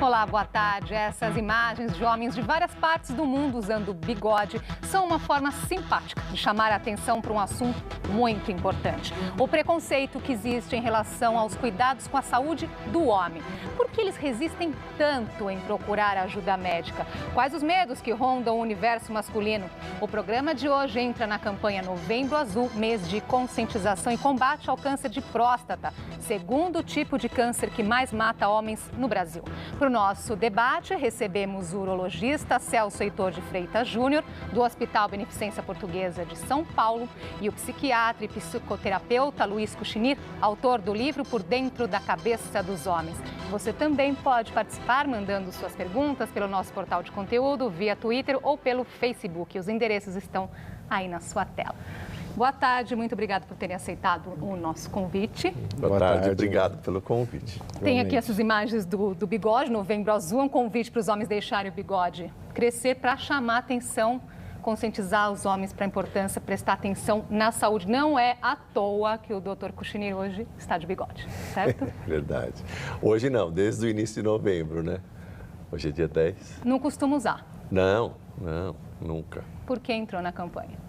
Olá, boa tarde. Essas imagens de homens de várias partes do mundo usando bigode são uma forma simpática de chamar a atenção para um assunto muito importante. O preconceito que existe em relação aos cuidados com a saúde do homem. Por que eles resistem tanto em procurar ajuda médica? Quais os medos que rondam o universo masculino? O programa de hoje entra na campanha Novembro Azul, mês de conscientização e combate ao câncer de próstata, segundo tipo de câncer que mais mata homens no Brasil. Para o nosso debate, recebemos o urologista Celso Heitor de Freitas Júnior, do Hospital Beneficência Portuguesa de São Paulo, e o psiquiatra e psicoterapeuta Luiz Cuchinir, autor do livro Por Dentro da Cabeça dos Homens. Você também pode participar mandando suas perguntas pelo nosso portal de conteúdo, via Twitter ou pelo Facebook. Os endereços estão aí na sua tela. Boa tarde, muito obrigada por terem aceitado o nosso convite. Boa tarde, obrigado pelo convite. Tem aqui essas imagens do bigode, Novembro Azul, um convite para os homens deixarem o bigode crescer para chamar atenção, conscientizar os homens para a importância, prestar atenção na saúde. Não é à toa que o Dr. Cuchinir hoje está de bigode, certo? Verdade. Hoje não, desde o início de novembro, né? Hoje é dia 10. Não costuma usar? Não, nunca. Por que entrou na campanha?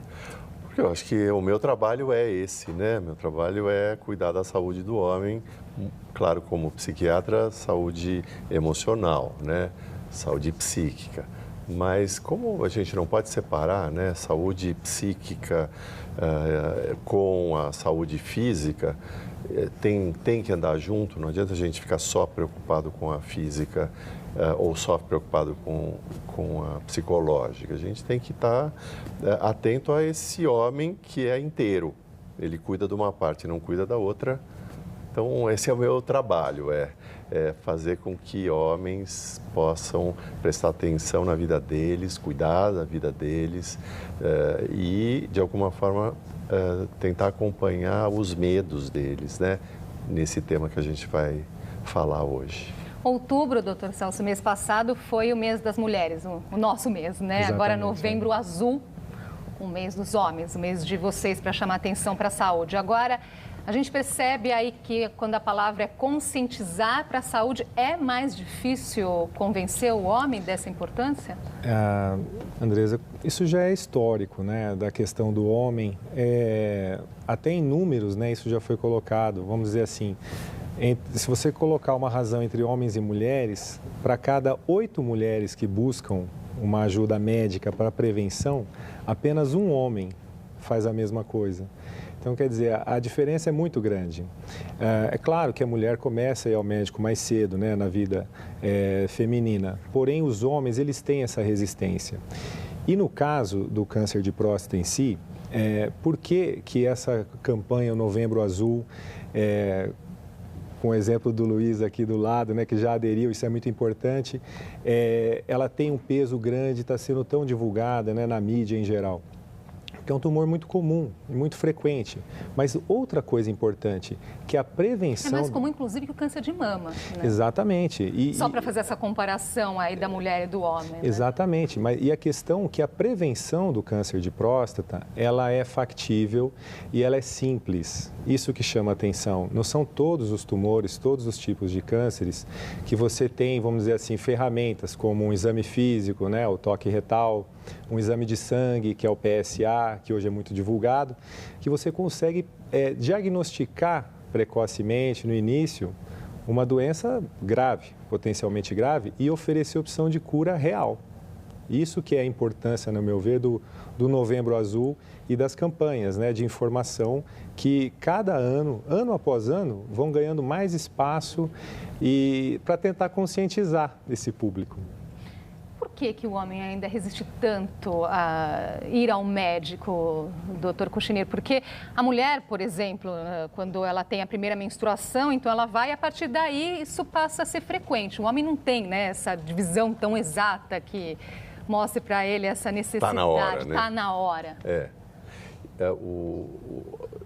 Porque eu acho que o meu trabalho é esse, né? Meu trabalho é cuidar da saúde do homem, claro, como psiquiatra, saúde emocional, né? Saúde psíquica. Mas como a gente não pode separar, né, saúde psíquica com a saúde física, tem que andar junto, não adianta a gente ficar só preocupado com a física ou só preocupado com a psicológica. A gente tem que estar atento a esse homem que é inteiro. Ele cuida de uma parte e não cuida da outra. Então, esse é o meu trabalho, é fazer com que homens possam prestar atenção na vida deles, cuidar da vida deles e, de alguma forma, tentar acompanhar os medos deles, né? Nesse tema que a gente vai falar hoje. Outubro, doutor Celso, mês passado foi o mês das mulheres, o nosso mês, né? Exatamente. Agora, Novembro Azul, o mês dos homens, o mês de vocês para chamar atenção para a saúde. Agora, a gente percebe aí que quando a palavra é conscientizar para a saúde, é mais difícil convencer o homem dessa importância? Andresa, isso já é histórico, né, da questão do homem. Até em números, né, isso já foi colocado, vamos dizer assim, se você colocar uma razão entre homens e mulheres, para cada 8 mulheres que buscam uma ajuda médica para prevenção, apenas um homem faz a mesma coisa. Então, quer dizer, a diferença é muito grande. É claro que a mulher começa a ir ao médico mais cedo, né, na vida feminina, porém os homens, eles têm essa resistência. E no caso do câncer de próstata em si, por que essa campanha o Novembro Azul, com o exemplo do Luiz aqui do lado, né, que já aderiu, isso é muito importante, ela tem um peso grande, está sendo tão divulgada, né, na mídia em geral. Que é um tumor muito comum e muito frequente. Mas outra coisa importante, que a prevenção... É mais comum, inclusive, que o câncer de mama, né? Exatamente. Só para fazer essa comparação aí da mulher e do homem, né? Exatamente. E a questão é que a prevenção do câncer de próstata, ela é factível e ela é simples. Isso que chama atenção. Não são todos os tumores, todos os tipos de cânceres que você tem, vamos dizer assim, ferramentas como um exame físico, né, o toque retal, um exame de sangue, que é o PSA, que hoje é muito divulgado, que você consegue diagnosticar precocemente, no início, uma doença grave, potencialmente grave, e oferecer opção de cura real. Isso que é a importância, no meu ver, do Novembro Azul e das campanhas, né, de informação que cada ano, ano após ano, vão ganhando mais espaço e para tentar conscientizar esse público. Por que o homem ainda resiste tanto a ir ao médico, doutor Cuchinir? Porque a mulher, por exemplo, quando ela tem a primeira menstruação, então ela vai e a partir daí isso passa a ser frequente. O homem não tem, né, essa divisão tão exata que mostre para ele essa necessidade. Está na hora, né? Está na hora.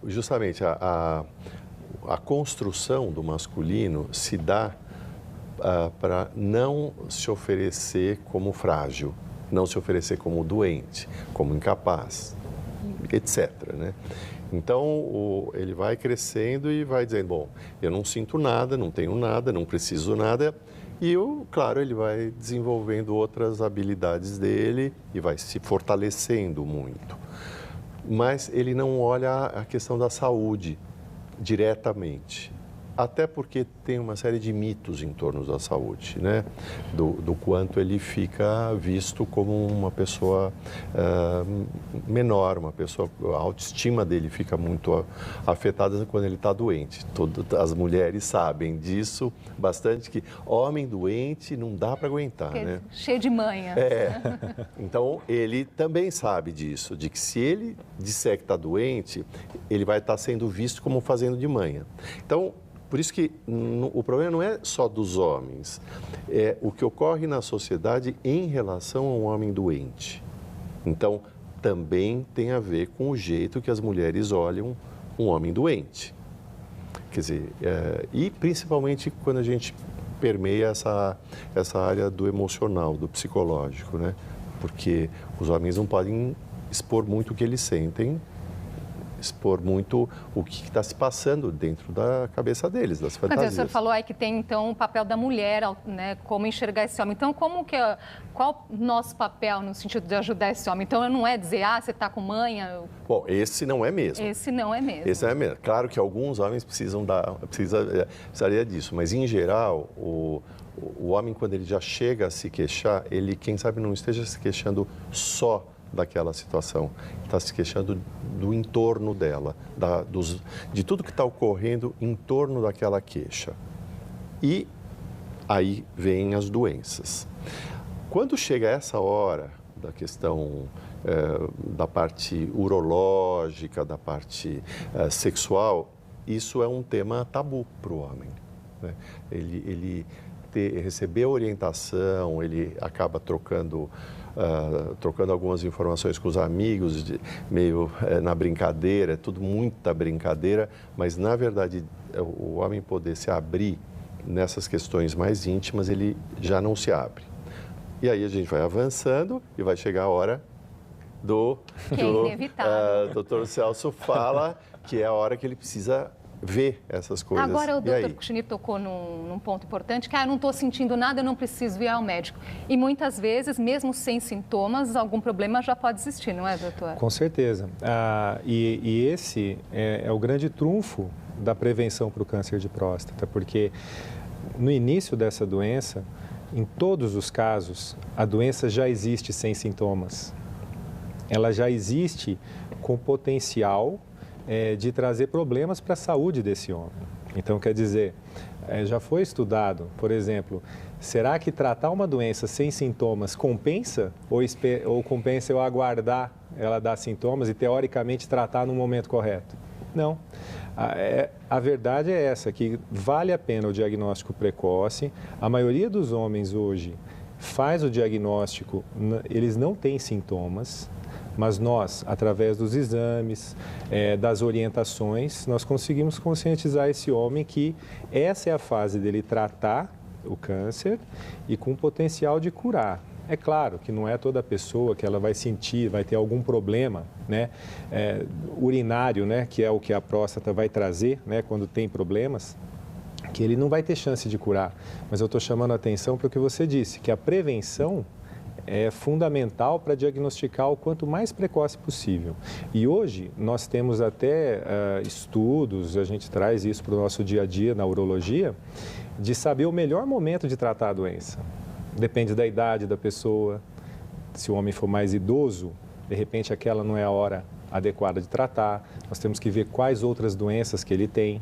Justamente a construção do masculino se dá para não se oferecer como frágil, não se oferecer como doente, como incapaz, etc., né? Então, ele vai crescendo e vai dizendo, bom, eu não sinto nada, não tenho nada, não preciso nada, E, claro, ele vai desenvolvendo outras habilidades dele e vai se fortalecendo muito. Mas ele não olha a questão da saúde diretamente. Até porque tem uma série de mitos em torno da saúde, né? Do quanto ele fica visto como uma pessoa menor, uma pessoa, a autoestima dele fica muito afetada quando ele está doente. As mulheres sabem disso bastante, que homem doente não dá para aguentar, né? Cheio de manha. Então, ele também sabe disso, de que se ele disser que está doente, ele vai estar sendo visto como fazendo de manha. Então, por isso que o problema não é só dos homens, é o que ocorre na sociedade em relação a um homem doente. Então, também tem a ver com o jeito que as mulheres olham um homem doente. Quer dizer, e principalmente quando a gente permeia essa área do emocional, do psicológico, né? Porque os homens não podem expor muito o que eles sentem, expor muito o que está se passando dentro da cabeça deles, das fantasias. Mas o senhor falou aí que tem, então, o papel da mulher, né? Como enxergar esse homem. Então, qual o nosso papel no sentido de ajudar esse homem? Então, não é dizer, você está com manha... Bom, esse não é mesmo. Esse não é mesmo. Esse não é mesmo. Claro que alguns homens precisaria disso, mas, em geral, o homem, quando ele já chega a se queixar, ele, quem sabe, não esteja se queixando só daquela situação, está se queixando do entorno dela, de tudo que está ocorrendo em torno daquela queixa. E aí vêm as doenças. Quando chega essa hora da questão da parte urológica, da parte sexual, isso é um tema tabu para o homem, né? Ele receber orientação, ele acaba trocando algumas informações com os amigos, meio na brincadeira, é tudo muita brincadeira, mas, na verdade, o homem poder se abrir nessas questões mais íntimas, ele já não se abre. E aí a gente vai avançando e vai chegar a hora que é inevitável. O Dr. Celso fala que é a hora que ele precisa ver essas coisas. Agora, o doutor Cuccinini tocou num ponto importante, que eu não estou sentindo nada, eu não preciso ir ao médico. E muitas vezes, mesmo sem sintomas, algum problema já pode existir, não é, doutor? Com certeza. E esse é o grande trunfo da prevenção para o câncer de próstata, porque no início dessa doença, em todos os casos, a doença já existe sem sintomas. Ela já existe com potencial de trazer problemas para a saúde desse homem. Então, quer dizer, já foi estudado, por exemplo, será que tratar uma doença sem sintomas compensa? Ou compensa eu aguardar ela dar sintomas e, teoricamente, tratar no momento correto? Não. A verdade é essa, que vale a pena o diagnóstico precoce. A maioria dos homens hoje faz o diagnóstico, eles não têm sintomas, mas nós, através dos exames, das orientações, nós conseguimos conscientizar esse homem que essa é a fase dele tratar o câncer e com potencial de curar. É claro que não é toda pessoa que ela vai sentir, vai ter algum problema, né, urinário, né, que é o que a próstata vai trazer, né, quando tem problemas, que ele não vai ter chance de curar. Mas eu estou chamando a atenção para o que você disse, que a prevenção é fundamental para diagnosticar o quanto mais precoce possível. E hoje nós temos até estudos, a gente traz isso para o nosso dia a dia na urologia, de saber o melhor momento de tratar a doença. Depende da idade da pessoa. Se o homem for mais idoso, de repente aquela não é a hora adequada de tratar. Nós temos que ver quais outras doenças que ele tem.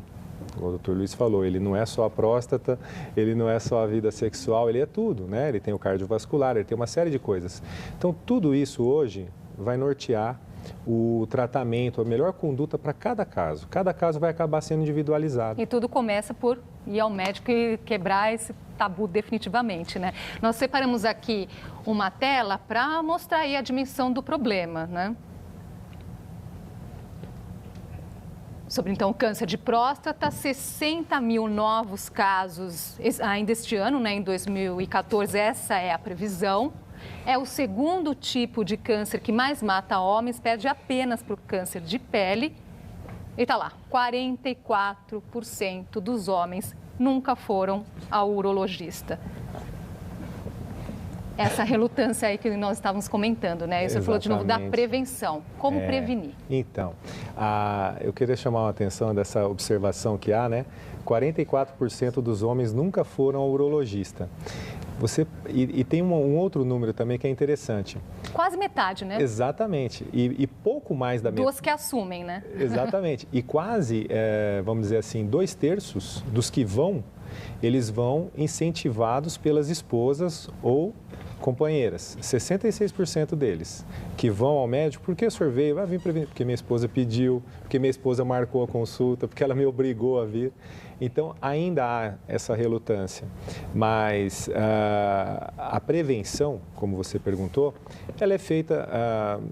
O doutor Luiz falou, ele não é só a próstata, ele não é só a vida sexual, ele é tudo, né? Ele tem o cardiovascular, ele tem uma série de coisas. Então, tudo isso hoje vai nortear o tratamento, a melhor conduta para cada caso. Cada caso vai acabar sendo individualizado. E tudo começa por ir ao médico e quebrar esse tabu definitivamente, né? Nós separamos aqui uma tela para mostrar aí a dimensão do problema, né? Sobre, então, o câncer de próstata, 60 mil novos casos ainda este ano, né, em 2014, essa é a previsão. É o segundo tipo de câncer que mais mata homens, perde apenas para o câncer de pele. E está lá, 44% dos homens nunca foram ao urologista. essa relutância aí que nós estávamos comentando, né? Você falou de novo da prevenção. Como prevenir? Então, eu queria chamar a atenção dessa observação que há, né? 44% dos homens nunca foram ao urologista. E tem um outro número também que é interessante. Quase metade, né? Exatamente. E pouco mais da metade. Duas que assumem, né? Exatamente. E quase, vamos dizer assim, 2/3 dos que vão, eles vão incentivados pelas esposas ou companheiras. 66% deles que vão ao médico, porque o senhor veio? Vai vir prevenir, porque minha esposa pediu, porque minha esposa marcou a consulta, porque ela me obrigou a vir. Então, ainda há essa relutância, mas a prevenção, como você perguntou, ela é feita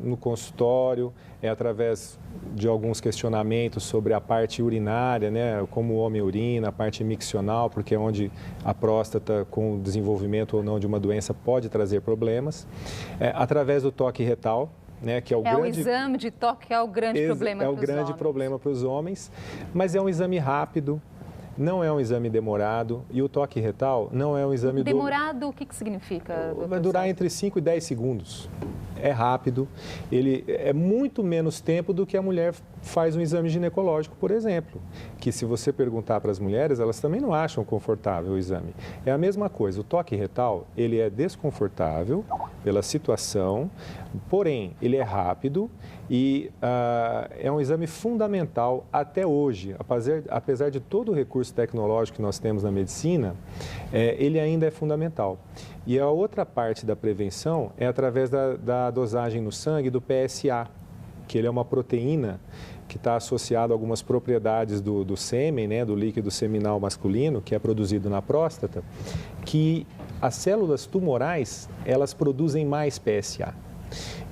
no consultório, é através de alguns questionamentos sobre a parte urinária, né, como o homem urina, a parte miccional, porque é onde a próstata, com o desenvolvimento ou não de uma doença, pode trazer problemas, através do toque retal, né, que é o grande... o exame de toque é o grande problema para os homens. É o grande problema para os homens, mas é um exame rápido. Não é um exame demorado e o toque retal não é um exame... Demorado, o que significa? Vai durar entre 5 e 10 segundos. É rápido, ele é muito menos tempo do que a mulher faz um exame ginecológico, por exemplo. Que se você perguntar para as mulheres, elas também não acham confortável o exame. É a mesma coisa, o toque retal, ele é desconfortável pela situação, porém, ele é rápido e é um exame fundamental até hoje. Apesar de todo o recurso tecnológico que nós temos na medicina, ele ainda é fundamental. E a outra parte da prevenção é através da dosagem no sangue do PSA, que ele é uma proteína que está associada a algumas propriedades do sêmen, né, do líquido seminal masculino, que é produzido na próstata, que as células tumorais, elas produzem mais PSA.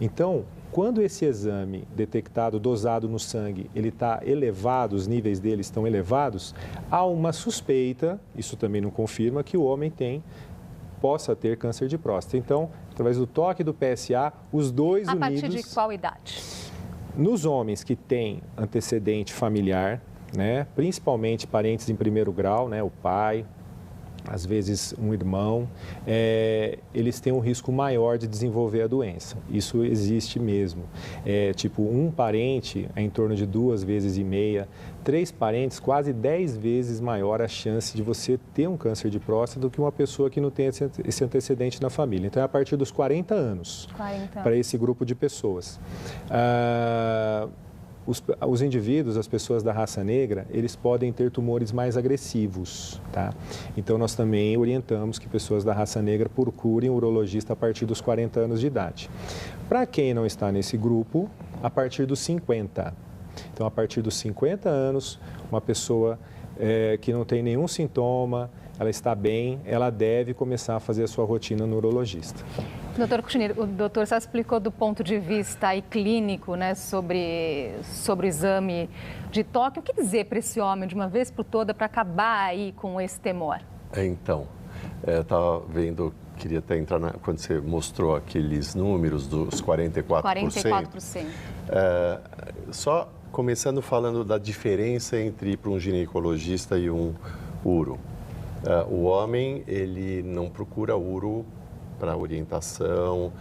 Então, quando esse exame detectado, dosado no sangue, ele está elevado, os níveis dele estão elevados, há uma suspeita, isso também não confirma, que o homem possa ter câncer de próstata. Então, através do toque do PSA, os dois unidos... A partir de qual idade? Nos homens que têm antecedente familiar, né, principalmente parentes em primeiro grau, né, o pai, às vezes um irmão, eles têm um risco maior de desenvolver a doença. Isso existe mesmo. Tipo, um parente é em torno de 2,5 vezes, 3 parentes, quase 10 vezes maior a chance de você ter um câncer de próstata do que uma pessoa que não tem esse antecedente na família. Então, é a partir dos 40 anos para esse grupo de pessoas. Os indivíduos, as pessoas da raça negra, eles podem ter tumores mais agressivos, tá? Então, nós também orientamos que pessoas da raça negra procurem um urologista a partir dos 40 anos de idade. Para quem não está nesse grupo, a partir dos 50. Então, a partir dos 50 anos, uma pessoa que não tem nenhum sintoma, ela está bem, ela deve começar a fazer a sua rotina no urologista. Doutor Cuccinir, o doutor só explicou do ponto de vista aí clínico, né, sobre o exame de toque. O que dizer para esse homem, de uma vez por toda, para acabar aí com esse temor? Então, estava vendo, queria até entrar quando você mostrou aqueles números dos 44%. 44%. Só começando falando da diferença entre ir para um ginecologista e um uro. O homem, ele não procura uro para orientação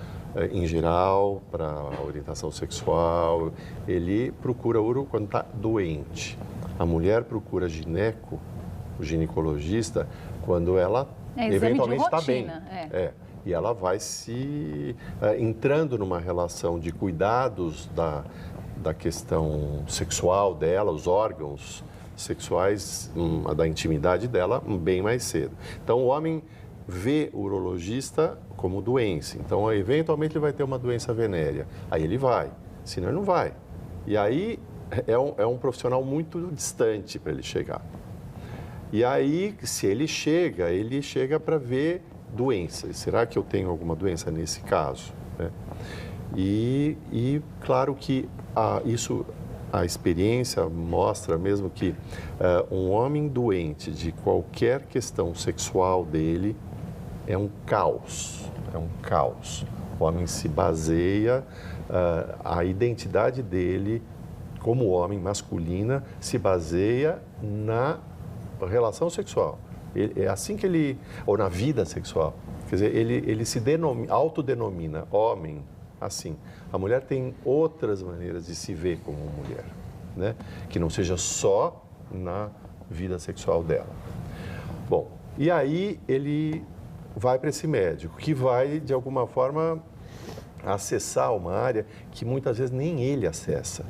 em geral, para orientação sexual. Ele procura uro quando está doente. A mulher procura o ginecologista, quando ela eventualmente está bem. E ela vai se entrando numa relação de cuidados da questão sexual dela, os órgãos sexuais, da intimidade dela, bem mais cedo. Então, o homem vê o urologista como doença. Então, eventualmente, ele vai ter uma doença venérea. Aí ele vai, senão ele não vai. E aí, é um profissional muito distante para ele chegar. E aí, se ele chega para ver doenças. Será que eu tenho alguma doença nesse caso? E claro que a experiência mostra mesmo que um homem doente de qualquer questão sexual dele é um caos. O homem se baseia, a identidade dele como homem masculina se baseia na relação sexual. É assim que ele... Ou na vida sexual. Quer dizer, ele se autodenomina homem assim. A mulher tem outras maneiras de se ver como mulher, né? Que não seja só na vida sexual dela. Bom, e aí ele vai para esse médico, que vai, de alguma forma, acessar uma área que muitas vezes nem ele acessa.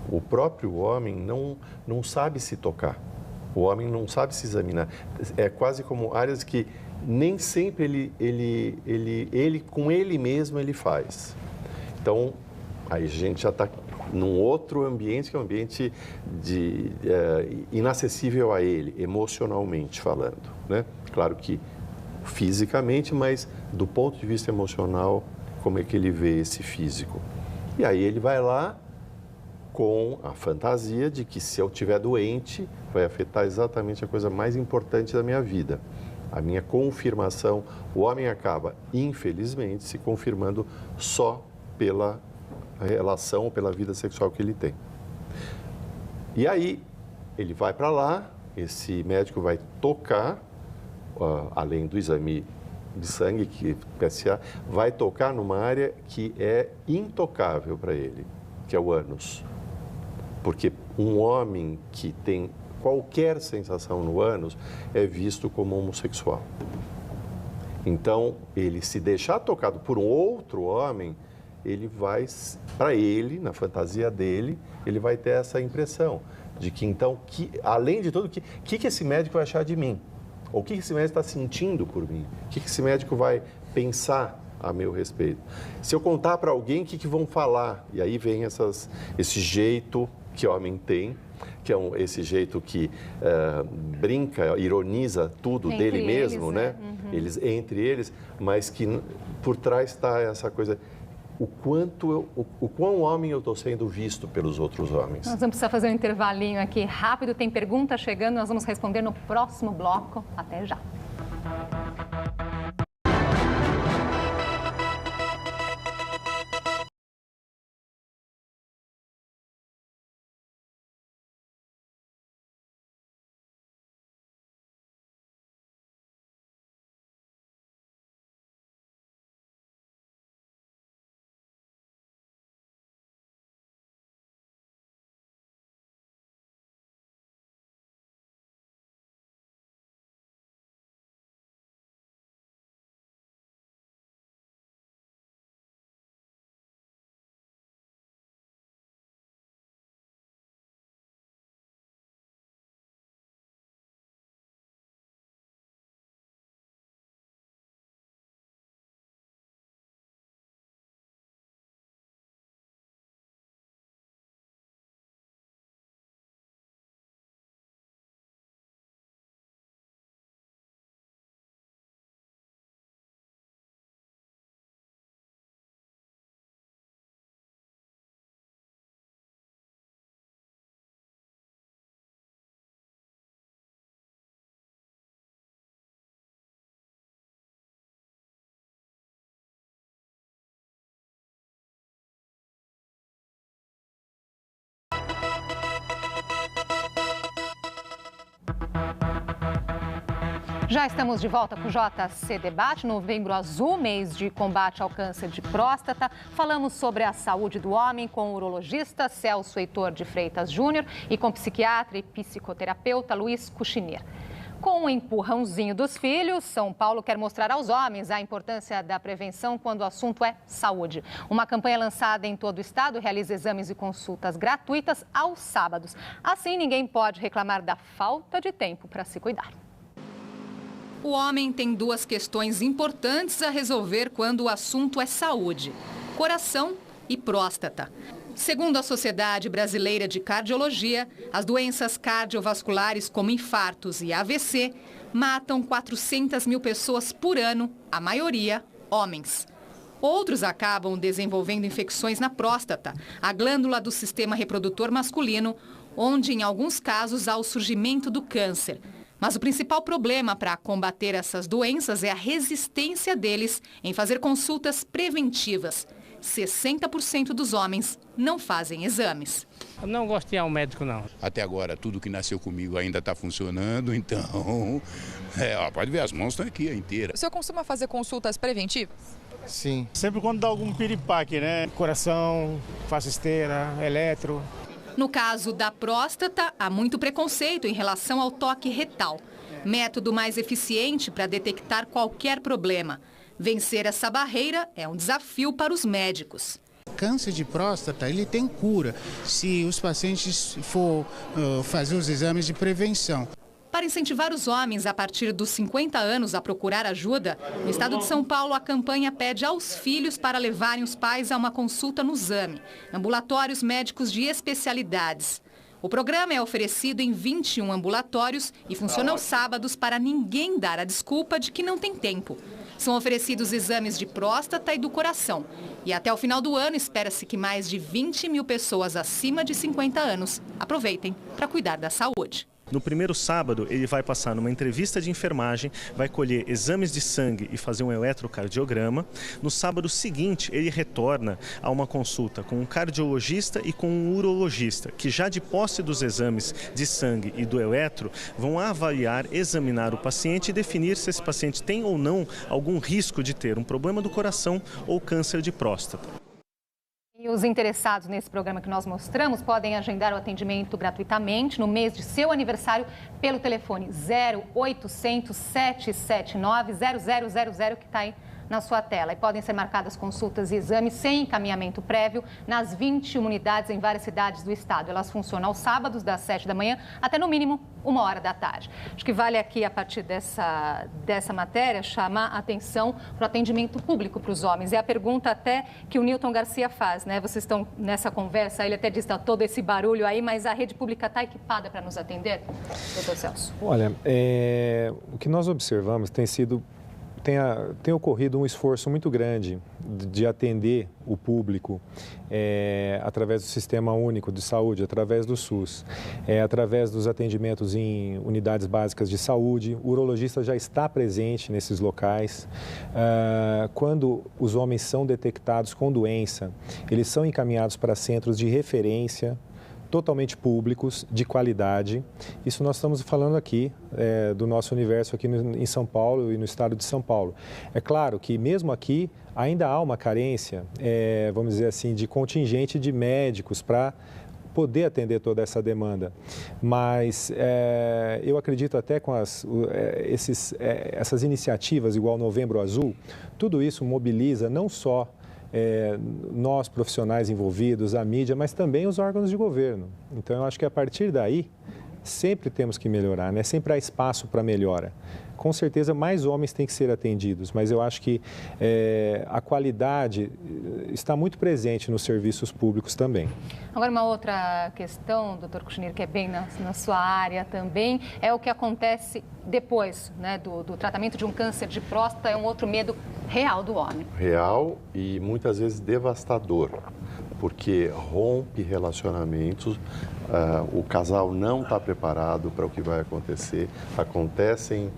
O próprio homem não sabe se tocar. O homem não sabe se examinar. É quase como áreas que nem sempre ele com ele mesmo ele faz. Então, aí a gente já está num outro ambiente, que é um ambiente inacessível a ele, emocionalmente falando, né? Claro que fisicamente, mas do ponto de vista emocional, como é que ele vê esse físico. E aí ele vai lá com a fantasia de que se eu estiver doente, vai afetar exatamente a coisa mais importante da minha vida. A minha confirmação, o homem acaba, infelizmente, se confirmando só pela relação, pela vida sexual que ele tem. E aí, ele vai para lá, esse médico vai tocar, além do exame de sangue, que PSA, vai tocar numa área que é intocável para ele, que é o ânus. Porque um homem que tem qualquer sensação no ânus é visto como homossexual. Então, ele se deixar tocado por um outro homem, ele vai, para ele, na fantasia dele, ele vai ter essa impressão de que, então, além de tudo, o que esse médico vai achar de mim? Ou o que esse médico está sentindo por mim? O que esse médico vai pensar a meu respeito? Se eu contar para alguém, o que vão falar? E aí vem esse jeito que o homem tem, que é esse jeito que brinca, ironiza tudo entre dele mesmo, né? Uhum. Entre eles, mas que por trás está essa coisa, o quão homem eu estou sendo visto pelos outros homens. Nós vamos precisar fazer um intervalinho aqui rápido, tem pergunta chegando, nós vamos responder no próximo bloco. Até já. Já estamos de volta com o JC Debate, Novembro Azul, mês de combate ao câncer de próstata. Falamos sobre a saúde do homem com o urologista Celso Heitor de Freitas Júnior e com o psiquiatra e psicoterapeuta Luiz Cuchinier. Com o empurrãozinho dos filhos, São Paulo quer mostrar aos homens a importância da prevenção quando o assunto é saúde. Uma campanha lançada em todo o estado realiza exames e consultas gratuitas aos sábados. Assim, ninguém pode reclamar da falta de tempo para se cuidar. O homem tem duas questões importantes a resolver quando o assunto é saúde: coração e próstata. Segundo a Sociedade Brasileira de Cardiologia, as doenças cardiovasculares como infartos e AVC matam 400 mil pessoas por ano, a maioria homens. Outros acabam desenvolvendo infecções na próstata, a glândula do sistema reprodutor masculino, onde em alguns casos há o surgimento do câncer. Mas o principal problema para combater essas doenças é a resistência deles em fazer consultas preventivas. 60% dos homens não fazem exames. Eu não gosto de ir ao médico, não. Até agora, tudo que nasceu comigo ainda está funcionando, então... pode ver, as mãos estão aqui inteiras. O senhor costuma fazer consultas preventivas? Sim. Sempre quando dá algum piripaque, né? Coração, faço esteira, eletro. No caso da próstata, há muito preconceito em relação ao toque retal. Método mais eficiente para detectar qualquer problema. Vencer essa barreira é um desafio para os médicos. Câncer de próstata, ele tem cura se os pacientes for fazer os exames de prevenção. Para incentivar os homens a partir dos 50 anos a procurar ajuda, no estado de São Paulo a campanha pede aos filhos para levarem os pais a uma consulta no Exame, ambulatórios médicos de especialidades. O programa é oferecido em 21 ambulatórios e funciona aos sábados para ninguém dar a desculpa de que não tem tempo. São oferecidos exames de próstata e do coração. E até o final do ano, espera-se que mais de 20 mil pessoas acima de 50 anos aproveitem para cuidar da saúde. No primeiro sábado, ele vai passar numa entrevista de enfermagem, vai colher exames de sangue e fazer um eletrocardiograma. No sábado seguinte, ele retorna a uma consulta com um cardiologista e com um urologista, que já de posse dos exames de sangue e do eletro, vão avaliar, examinar o paciente e definir se esse paciente tem ou não algum risco de ter um problema do coração ou câncer de próstata. E os interessados nesse programa que nós mostramos podem agendar o atendimento gratuitamente no mês de seu aniversário pelo telefone 0800 779 0000 que está aí na sua tela. E podem ser marcadas consultas e exames sem encaminhamento prévio nas 21 unidades em várias cidades do estado. Elas funcionam aos sábados, das 7 da manhã até, no mínimo, 1h da tarde. Acho que vale aqui, a partir dessa matéria, chamar a atenção para o atendimento público para os homens. É a pergunta até que o Newton Garcia faz, né? Vocês estão nessa conversa, ele até diz que está todo esse barulho aí, mas a rede pública está equipada para nos atender? Doutor Celso. Olha, o que nós observamos tem ocorrido um esforço muito grande de atender o público através do Sistema Único de Saúde, através do SUS, através dos atendimentos em unidades básicas de saúde. O urologista já está presente nesses locais. Quando os homens são detectados com doença, eles são encaminhados para centros de referência, totalmente públicos, de qualidade. Isso nós estamos falando aqui do nosso universo aqui em São Paulo e no estado de São Paulo. É claro que mesmo aqui ainda há uma carência, vamos dizer assim, de contingente de médicos para poder atender toda essa demanda. Mas eu acredito até com essas iniciativas, igual Novembro Azul, tudo isso mobiliza não só nós profissionais envolvidos, a mídia, mas também os órgãos de governo. Então, eu acho que a partir daí, sempre temos que melhorar, né? Sempre há espaço para melhora. Com certeza, mais homens têm que ser atendidos, mas eu acho que a qualidade está muito presente nos serviços públicos também. Agora, uma outra questão, doutor Cuchinir, que é bem na sua área também, é o que acontece depois, né, do tratamento de um câncer de próstata. É um outro medo real do homem. Real e muitas vezes devastador, porque rompe relacionamentos, o casal não está preparado para o que vai acontecer, acontecem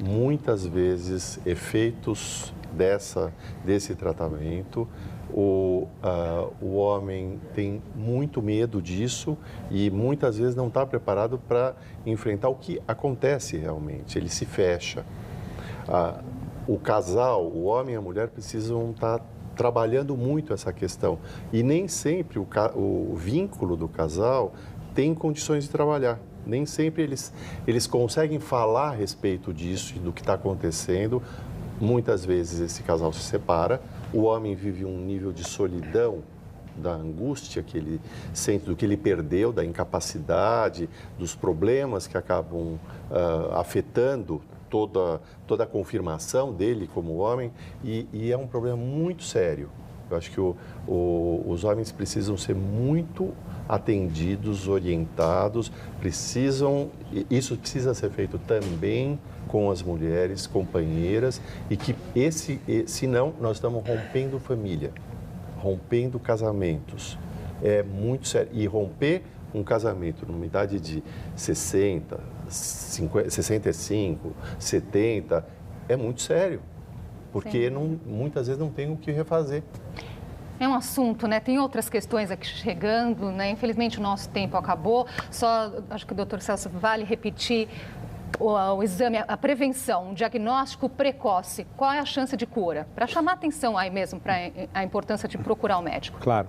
muitas vezes efeitos desse tratamento. O homem tem muito medo disso e muitas vezes não está preparado para enfrentar o que acontece realmente, ele se fecha. O casal, o homem e a mulher precisam estar trabalhando muito essa questão e nem sempre o vínculo do casal tem condições de trabalhar. Nem sempre eles conseguem falar a respeito disso e do que está acontecendo. Muitas vezes esse casal se separa, o homem vive um nível de solidão, da angústia que ele sente, do que ele perdeu, da incapacidade, dos problemas que acabam afetando toda a confirmação dele como homem, e é um problema muito sério. Eu acho que os homens precisam ser muito atendidos, orientados, isso precisa ser feito também com as mulheres, companheiras, e que senão nós estamos rompendo família, rompendo casamentos. É muito sério. E romper um casamento numa idade de 60, 50, 65, 70, é muito sério, porque muitas vezes não tem o que refazer. É um assunto, né? Tem outras questões aqui chegando, né? Infelizmente o nosso tempo acabou. Só acho que o doutor Celso vale repetir o exame, a prevenção, um diagnóstico precoce. Qual é a chance de cura? Para chamar atenção aí mesmo, para a importância de procurar o médico. Claro.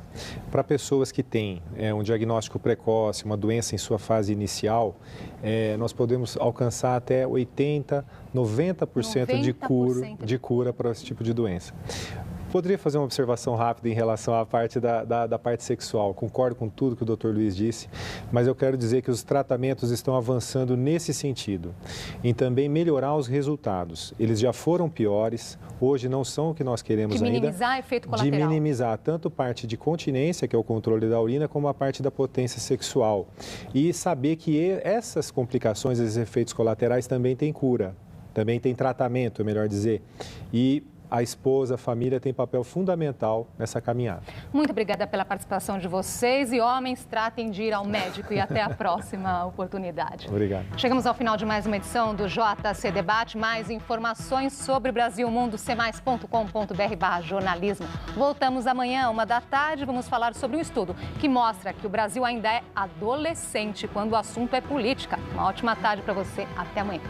Para pessoas que têm um diagnóstico precoce, uma doença em sua fase inicial, nós podemos alcançar até 80%, 90% de cura para esse tipo de doença. Poderia fazer uma observação rápida em relação à parte da parte sexual. Concordo com tudo que o Dr. Luiz disse, mas eu quero dizer que os tratamentos estão avançando nesse sentido, em também melhorar os resultados. Eles já foram piores, hoje não são o que nós queremos ainda. De minimizar efeito colateral. De minimizar tanto parte de continência, que é o controle da urina, como a parte da potência sexual. E saber que essas complicações, esses efeitos colaterais também têm cura, também tem tratamento, é melhor dizer. E a esposa, a família tem papel fundamental nessa caminhada. Muito obrigada pela participação de vocês e homens, tratem de ir ao médico e até a próxima oportunidade. Obrigado. Chegamos ao final de mais uma edição do JC Debate. Mais informações sobre o Brasil Mundo, cmais.com.br/jornalismo. Voltamos amanhã, 13h. Vamos falar sobre um estudo que mostra que o Brasil ainda é adolescente quando o assunto é política. Uma ótima tarde para você. Até amanhã.